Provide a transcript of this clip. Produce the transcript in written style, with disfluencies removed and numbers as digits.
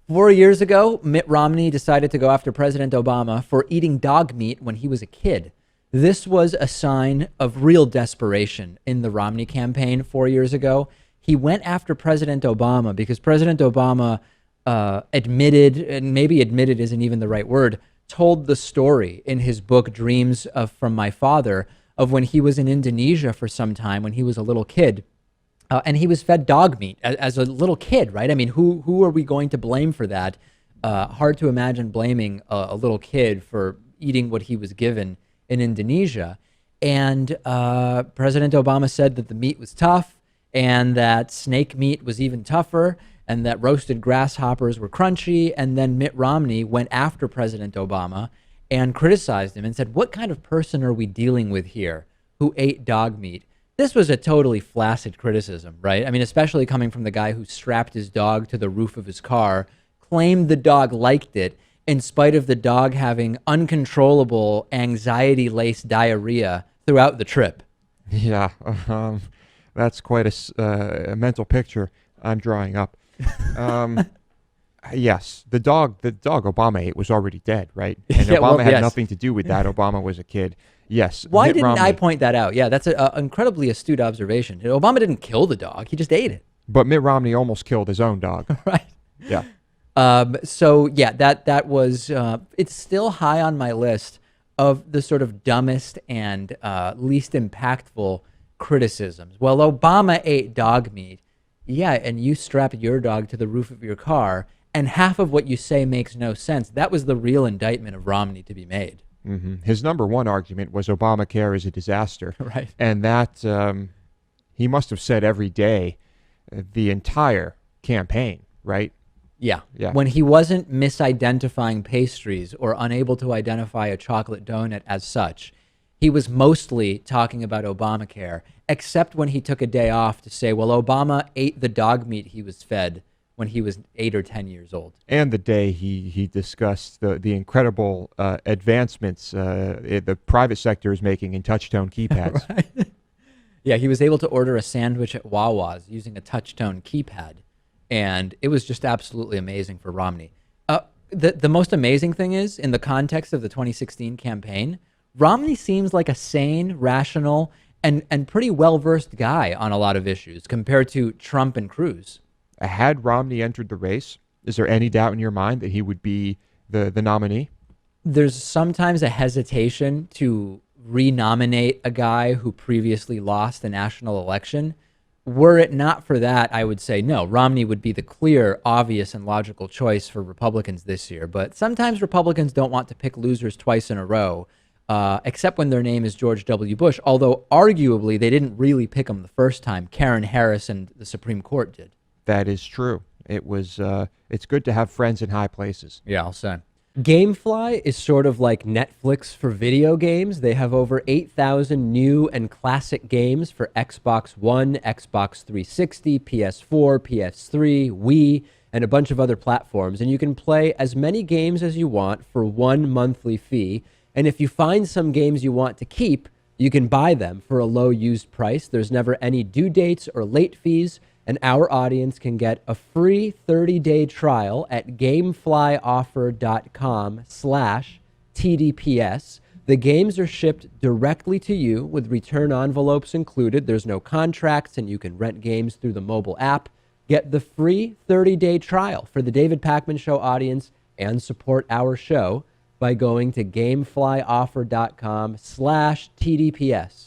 4 years ago, Mitt Romney decided to go after President Obama for eating dog meat when he was a kid. This was a sign of real desperation in the Romney campaign 4 years ago. He went after President Obama because President Obama admitted, and maybe admitted isn't even the right word, told the story in his book from My Father of when he was in Indonesia for some time when he was a little kid. And he was fed dog meat as a little kid, right? I mean, who are we going to blame for that? Hard to imagine blaming a little kid for eating what he was given in Indonesia. And President Obama said that the meat was tough and that snake meat was even tougher and that roasted grasshoppers were crunchy. And then Mitt Romney went after President Obama and criticized him and said, what kind of person are we dealing with here who ate dog meat? This was a totally flaccid criticism, right? I mean, especially coming from the guy who strapped his dog to the roof of his car, claimed the dog liked it, in spite of the dog having uncontrollable anxiety-laced diarrhea throughout the trip. Yeah, that's quite a mental picture I'm drawing up. Yes, the dog Obama ate was already dead, right? And Yeah, Obama well, had yes. nothing to do with that. Obama was a kid. Yes. Why Mitt didn't I Romney. point that out? Yeah, that's an incredibly astute observation. Obama didn't kill the dog. He just ate it. But Mitt Romney almost killed his own dog. Right. Yeah. So yeah, that was it's still high on my list of the sort of dumbest and least impactful criticisms. Well, Obama ate dog meat. Yeah, and you strap your dog to the roof of your car, and half of what you say makes no sense. That was the real indictment of Romney to be made. Mm-hmm. His number one argument was Obamacare is a disaster. Right. And that he must have said every day the entire campaign, right? Yeah. Yeah. When he wasn't misidentifying pastries or unable to identify a chocolate donut as such, he was mostly talking about Obamacare, except when he took a day off to say, well, Obama ate the dog meat he was fed when he was 8 or 10 years old. And the day he discussed the incredible advancements the private sector is making in touch-tone keypads. Right. Yeah, he was able to order a sandwich at Wawa's using a touch-tone keypad. And it was just absolutely amazing for Romney. The most amazing thing is, in the context of the 2016 campaign, Romney seems like a sane, rational, and pretty well-versed guy on a lot of issues compared to Trump and Cruz. Had Romney entered the race, is there any doubt in your mind that he would be the nominee? There's sometimes a hesitation to renominate a guy who previously lost the national election. Were it not for that, I would say no, Romney would be the clear, obvious, and logical choice for Republicans this year. But sometimes Republicans don't want to pick losers twice in a row, except when their name is George W. Bush, although arguably they didn't really pick him the first time. Karen Harris and the Supreme Court did. That is true. It was. It's good to have friends in high places. Yeah, I'll say. GameFly is sort of like Netflix for video games. They have over 8,000 new and classic games for Xbox One, Xbox 360, PS4, PS3, Wii, and a bunch of other platforms. And you can play as many games as you want for one monthly fee. And if you find some games you want to keep, you can buy them for a low used price. There's never any due dates or late fees. And our audience can get a free 30-day trial at gameflyoffer.com/TDPS. The games are shipped directly to you with return envelopes included. There's no contracts, and you can rent games through the mobile app. Get the free 30-day trial for the David Pakman Show audience and support our show by going to gameflyoffer.com/TDPS.